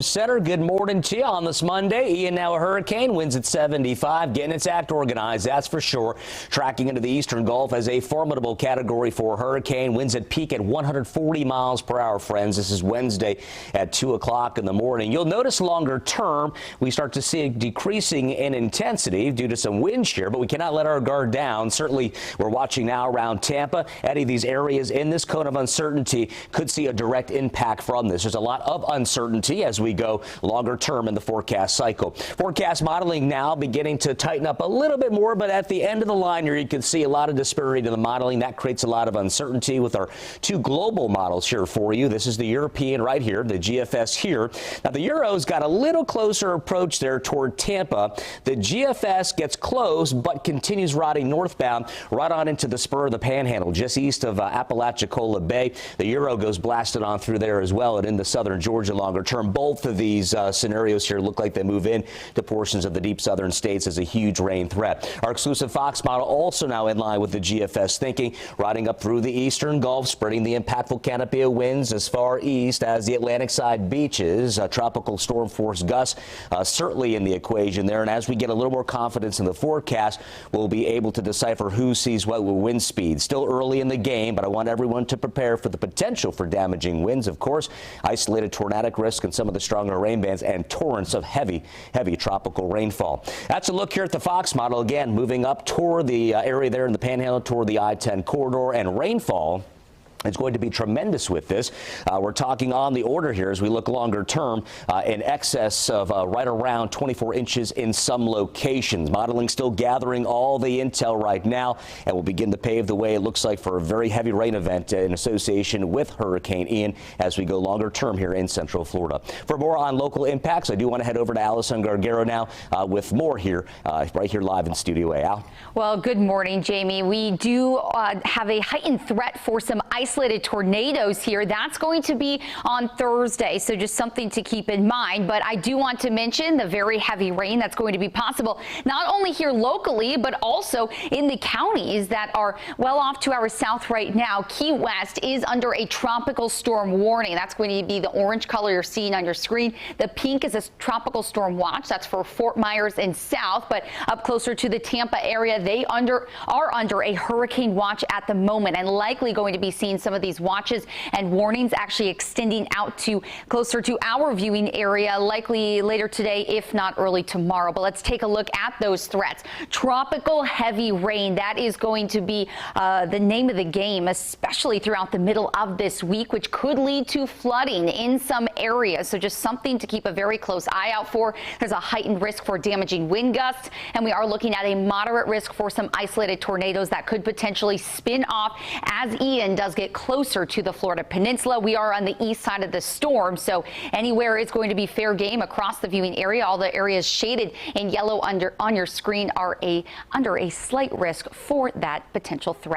Center, good morning to you on this Monday. Ian, now a hurricane, winds at 75, getting its act organized, that's for sure. Tracking into the eastern Gulf as a formidable Category 4 hurricane. Winds at peak at 140 miles per hour, friends. This is Wednesday at 2 o'clock in the morning. You'll notice longer term, we start to see it decreasing in intensity due to some wind shear, but we cannot let our guard down. Certainly, we're watching now around Tampa. Any of these areas in this cone of uncertainty could see a direct impact from this. There's a lot of uncertainty as we go longer term in the forecast cycle. Forecast modeling now beginning to tighten up a little bit more, but at the end of the line here, you can see a lot of disparity to the modeling. That creates a lot of uncertainty with our two global models here for you. This is the European right here, the GFS here. Now, the Euro's got a little closer approach there toward Tampa. The GFS gets close, but continues riding northbound right on into the spur of the Panhandle, just east of Apalachicola Bay. The Euro goes blasted on through there as well, and into southern Georgia longer term. Both of these scenarios here look like they move in to portions of the deep southern states as a huge rain threat. Our exclusive Fox model also now in line with the GFS thinking, riding up through the eastern Gulf, spreading the impactful canopy of winds as far east as the Atlantic side beaches. Tropical storm force gusts certainly in the equation there, and as we get a little more confidence in the forecast, we'll be able to decipher who sees what with wind speed. Still early in the game, but I want everyone to prepare for the potential for damaging winds, of course, isolated tornadic risk and some of the stronger rain bands and torrents of heavy tropical rainfall. That's a look here at the Fox model. Again, moving up toward the area there in the Panhandle toward the I-10 corridor, and rainfall it's going to be tremendous with this. We're talking on the order here as we look longer term in excess of right around 24 inches in some locations. Modeling still gathering all the intel right now, and will begin to pave the way, it looks like, for a very heavy rain event in association with Hurricane Ian as we go longer term here in Central Florida. For more on local impacts, I do want to head over to Allison Gargaro now with more here, right here live in Studio A. Al? Well, good morning, Jamie. We do have a heightened threat for some isolated tornadoes here. That's going to be on Thursday, so just something to keep in mind. But I do want to mention the very heavy rain that's going to be possible, not only here locally, but also in the counties that are well off to our south right now. Key West is under a tropical storm warning. That's going to be the orange color you're seeing on your screen. The pink is a tropical storm watch. That's for Fort Myers and south, but up closer to the Tampa area, they are under a hurricane watch at the moment, and likely going to be seeing some of these watches and warnings actually extending out to closer to our viewing area, likely later today, if not early tomorrow. But let's take a look at those threats. Tropical heavy rain, that is going to be the name of the game, especially throughout the middle of this week, which could lead to flooding in some areas. So just something to keep a very close eye out for. There's a heightened risk for damaging wind gusts, and we are looking at a moderate risk for some isolated tornadoes that could potentially spin off as Ian does get closer to the Florida Peninsula. We are on the east side of the storm, so anywhere is going to be fair game across the viewing area. All the areas shaded in yellow on your screen are under a slight risk for that potential threat.